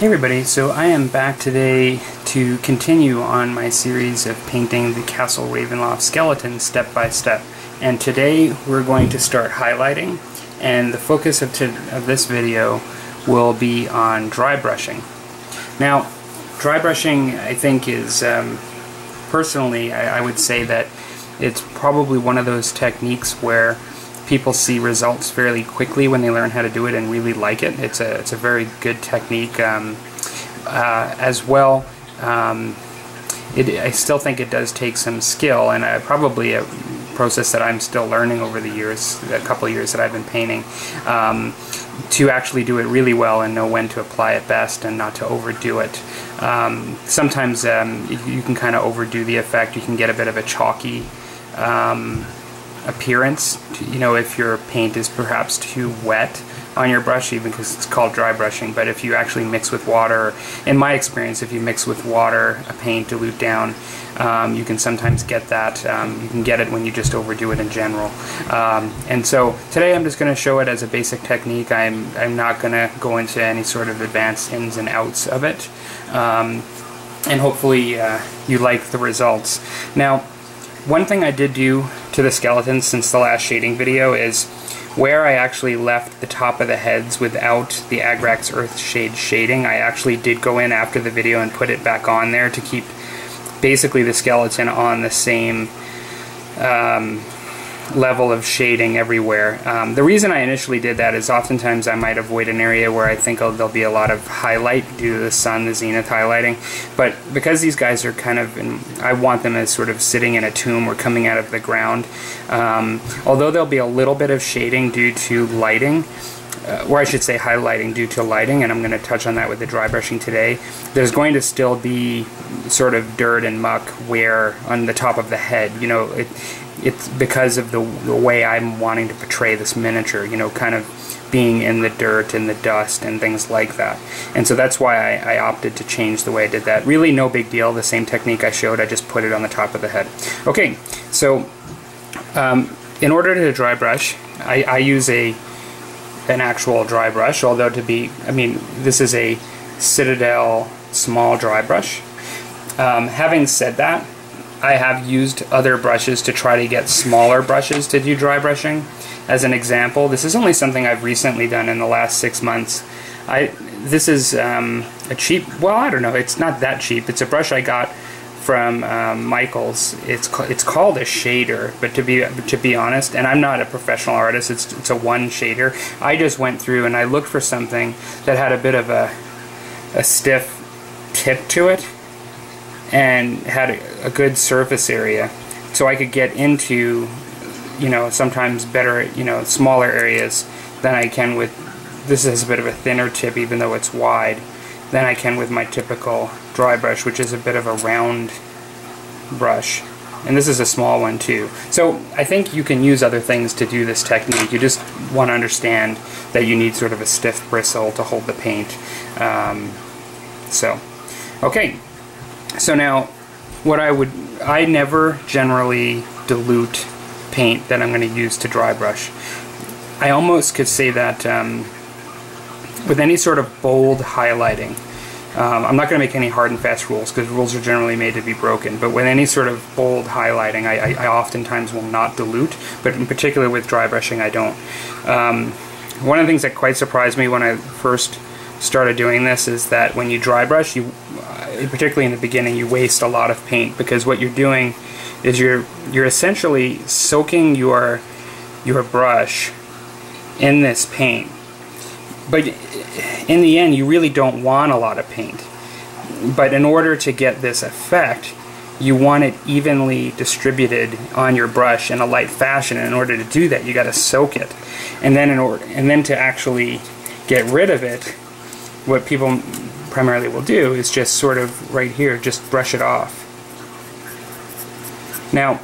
Hey everybody, so I am back today to continue on my series of painting the Castle Ravenloft skeleton step by step. And today we're going to start highlighting, and the focus of this video will be on dry brushing. Now, dry brushing I think is, personally I would say that it's probably one of those techniques where people see results fairly quickly when they learn how to do it and really like it. It's a very good technique as well. I still think it does take some skill, and probably a process that I'm still learning over the years, a couple of years that I've been painting, to actually do it really well and know when to apply it best and not to overdo it. Sometimes you can kind of overdo the effect. You can get a bit of a chalky appearance, you know, if your paint is perhaps too wet on your brush, even because it's called dry brushing. But if you actually mix with water, in my experience, if you mix with water a paint, dilute down, you can sometimes get that. You can get it when you just overdo it in general. And so today I'm just going to show it as a basic technique. I'm not going to go into any sort of advanced ins and outs of it. And hopefully you like the results. Now, one thing I did do to the skeleton since the last shading video is where I actually left the top of the heads without the Agrax Earthshade shading, I actually did go in after the video and put it back on there to keep basically the skeleton on the same level of shading everywhere. The reason I initially did that is oftentimes I might avoid an area where I think there'll be a lot of highlight due to the sun, the zenith highlighting. But because these guys are kind of, I want them as sort of sitting in a tomb or coming out of the ground, although there'll be a little bit of shading due to lighting, or I should say highlighting due to lighting, and I'm going to touch on that with the dry brushing today, there's going to still be sort of dirt and muck where on the top of the head. You know, it's because of the way I'm wanting to portray this miniature, you know, kind of being in the dirt and the dust and things like that. And so that's why I opted to change the way I did that. Really no big deal, the same technique I showed, I just put it on the top of the head. Okay, so in order to dry brush, I use an actual dry brush, although this is a Citadel small dry brush. Having said that, I have used other brushes to try to get smaller brushes to do dry brushing. As an example, this is only something I've recently done in the last 6 months. This is a cheap, well, I don't know, it's not that cheap. It's a brush I got from Michael's. It's called a shader, but to be honest, and I'm not a professional artist, it's a one shader. I just went through and I looked for something that had a bit of a stiff tip to it and had a good surface area, so I could get into, you know, sometimes better, you know, smaller areas than I can with, this has a bit of a thinner tip even though it's wide, than I can with my typical dry brush, which is a bit of a round brush. And this is a small one too. So I think you can use other things to do this technique. You just want to understand that you need sort of a stiff bristle to hold the paint. Okay. So now, I never generally dilute paint that I'm going to use to dry brush. I almost could say that with any sort of bold highlighting, I'm not going to make any hard and fast rules because rules are generally made to be broken, but with any sort of bold highlighting, I oftentimes will not dilute, but in particular with dry brushing, I don't. One of the things that quite surprised me when I first started doing this is that when you dry brush, particularly in the beginning, you waste a lot of paint, because what you're doing is you're essentially soaking your brush in this paint. But in the end, you really don't want a lot of paint. But in order to get this effect, you want it evenly distributed on your brush in a light fashion. And in order to do that, you got to soak it. And then to actually get rid of it, what people primarily will do is just sort of right here, just brush it off. Now,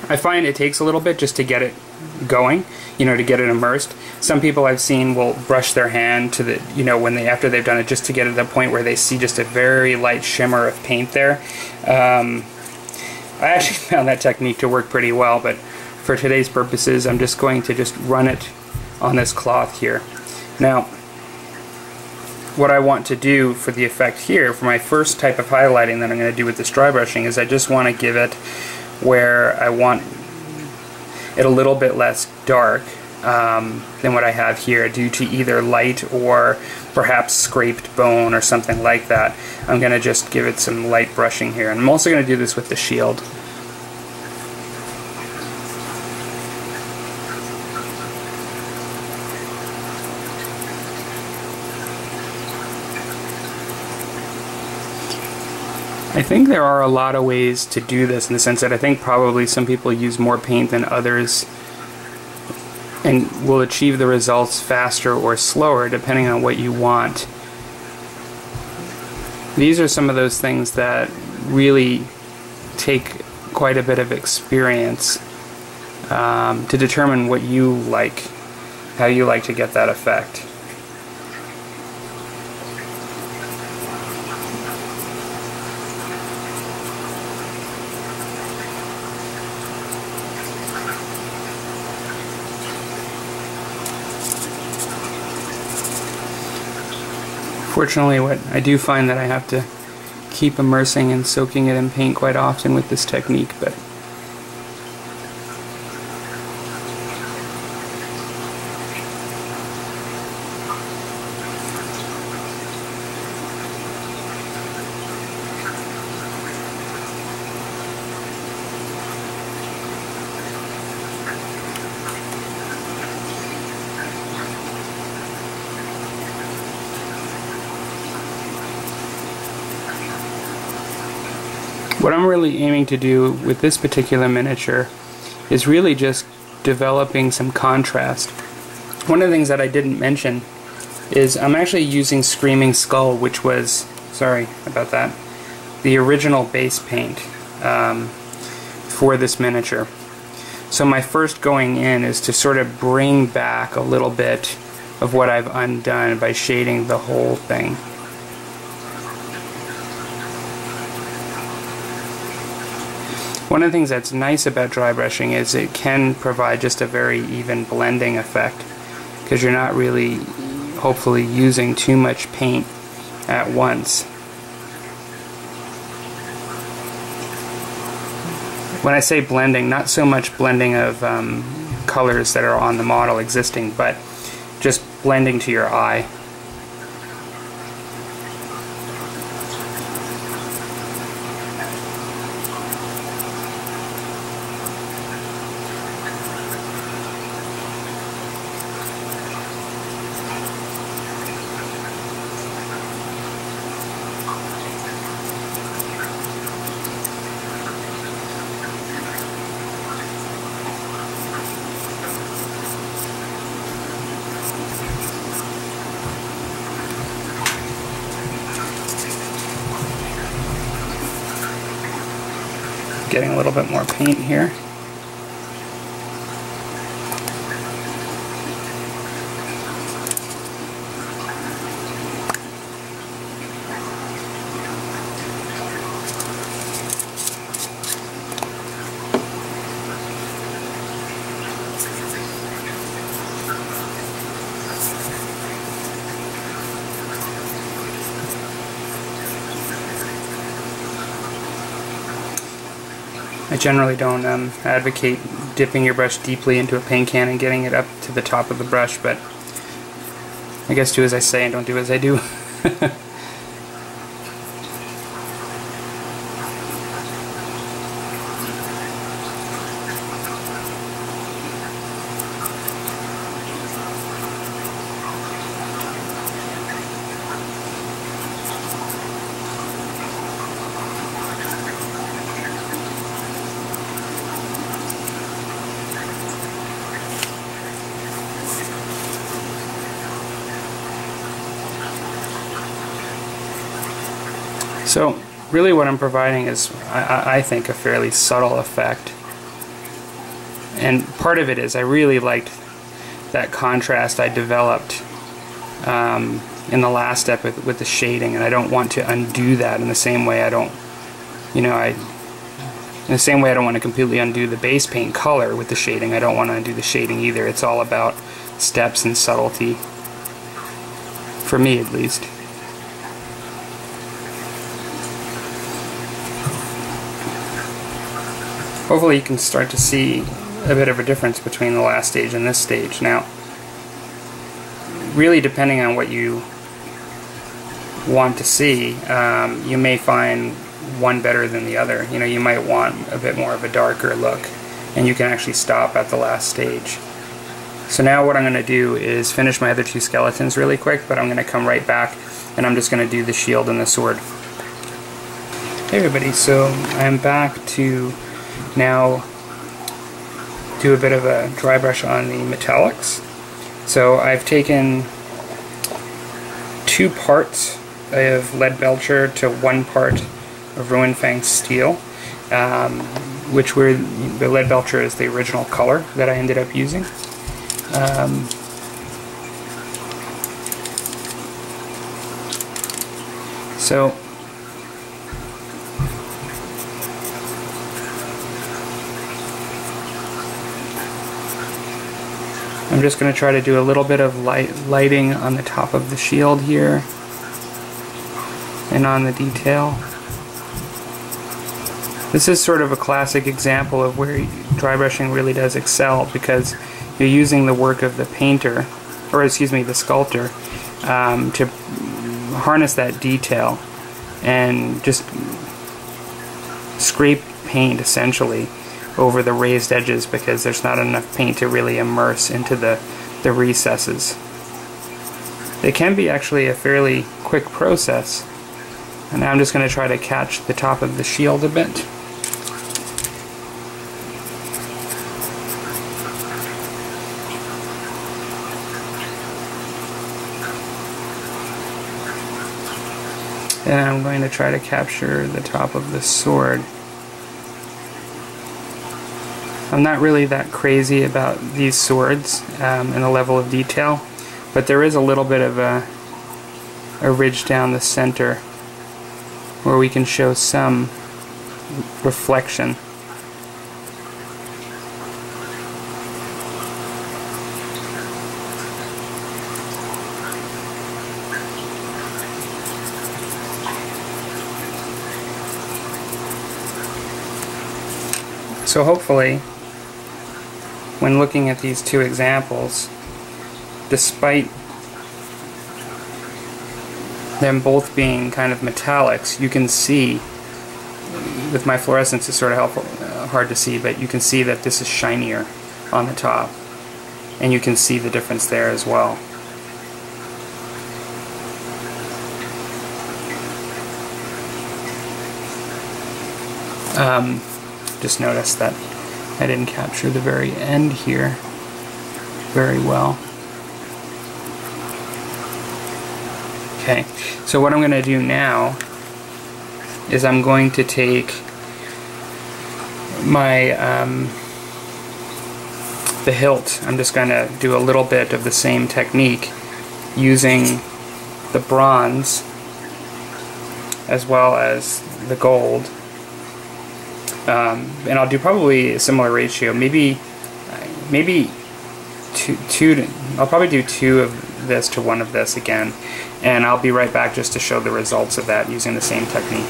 I find it takes a little bit just to get it going, you know, to get it immersed. Some people I've seen will brush their hand to the, you know, after they've done it, just to get to the point where they see just a very light shimmer of paint there. I actually found that technique to work pretty well, but for today's purposes, I'm just going to run it on this cloth here. Now, what I want to do for the effect here, for my first type of highlighting that I'm going to do with this dry brushing, is I just want to give it where I want it a little bit less dark than what I have here, due to either light or perhaps scraped bone or something like that. I'm going to just give it some light brushing here, and I'm also going to do this with the shield. I think there are a lot of ways to do this, in the sense that I think probably some people use more paint than others and will achieve the results faster or slower depending on what you want. These are some of those things that really take quite a bit of experience to determine what you like, how you like to get that effect. Fortunately, what I do find that I have to keep immersing and soaking it in paint quite often with this technique, but what I'm really aiming to do with this particular miniature is really just developing some contrast. One of the things that I didn't mention is I'm actually using Screaming Skull, which was, sorry about that, the original base paint for this miniature. So my first going in is to sort of bring back a little bit of what I've undone by shading the whole thing. One of the things that's nice about dry brushing is it can provide just a very even blending effect, because you're not really, hopefully, using too much paint at once. When I say blending, not so much blending of colors that are on the model existing, but just blending to your eye. Getting a little bit more paint here. I generally don't advocate dipping your brush deeply into a paint can and getting it up to the top of the brush, but I guess do as I say and don't do as I do. So really what I'm providing is, I think, a fairly subtle effect. And part of it is I really liked that contrast I developed in the last step with the shading, and I don't want to undo that in the same way I don't, in the same way I don't want to completely undo the base paint color with the shading. I don't want to undo the shading either. It's all about steps and subtlety, for me at least. hopefully you can start to see a bit of a difference between the last stage and this stage. Now, really depending on what you want to see, you may find one better than the other. You know, you might want a bit more of a darker look, and you can actually stop at the last stage. So now what I'm going to do is finish my other two skeletons really quick, but I'm going to come right back and I'm just going to do the shield and the sword. Hey everybody, so I'm back to now do a bit of a dry brush on the metallics. So I've taken 2 parts of Leadbelcher to 1 part of Ruinfang steel, which were, the Leadbelcher is the original color that I ended up using. So I'm just going to try to do a little bit of lighting on the top of the shield here and on the detail. This is sort of a classic example of where dry brushing really does excel, because you're using the work of the painter, or excuse me, the sculptor, to harness that detail and just scrape paint essentially over the raised edges, because there's not enough paint to really immerse into the recesses. They can be actually a fairly quick process, and now I'm just going to try to catch the top of the shield a bit. And I'm going to try to capture the top of the sword. I'm not really that crazy about these swords and the level of detail, but there is a little bit of a ridge down the center where we can show some reflection. So hopefully, when looking at these 2 examples, despite them both being kind of metallics, you can see, with my fluorescence it's sort of helpful, hard to see, but you can see that this is shinier on the top, and you can see the difference there as well. Just noticed that I didn't capture the very end here very well. Okay, so what I'm going to do now is I'm going to take my the hilt. I'm just going to do a little bit of the same technique using the bronze as well as the gold. And I'll do probably a similar ratio, maybe I'll probably do 2 of this to 1 of this again, and I'll be right back just to show the results of that using the same technique.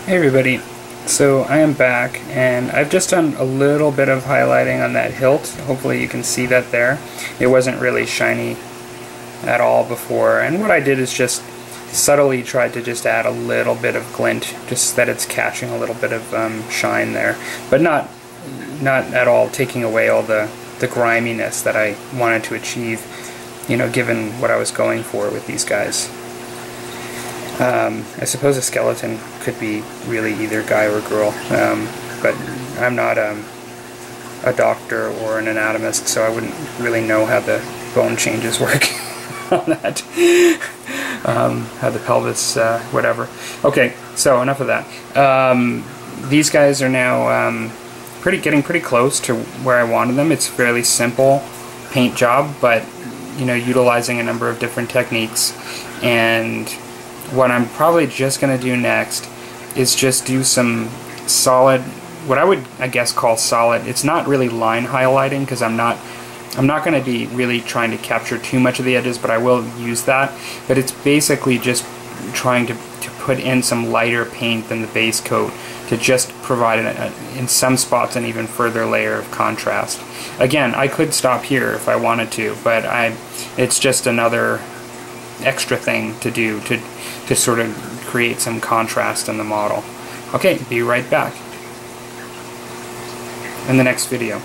Hey everybody, so I am back, and I've just done a little bit of highlighting on that hilt. Hopefully you can see that there. It wasn't really shiny at all before, and what I did is just subtly tried to just add a little bit of glint, just that it's catching a little bit of shine there, but not at all taking away all the griminess that I wanted to achieve, you know, given what I was going for with these guys. I suppose a skeleton could be really either guy or girl, but I'm not a doctor or an anatomist, so I wouldn't really know how the bone changes work on that. How the pelvis, whatever. Okay, so enough of that. These guys are now getting pretty close to where I wanted them. It's a fairly simple paint job, but you know, utilizing a number of different techniques. And what I'm probably just going to do next is just do some solid, what I would, I guess, call solid. It's not really line highlighting, because I'm not going to be really trying to capture too much of the edges, but I will use that. But it's basically just trying to put in some lighter paint than the base coat to just provide, in some spots, an even further layer of contrast. Again, I could stop here if I wanted to, but it's just another extra thing to do to sort of create some contrast in the model. Okay, be right back in the next video.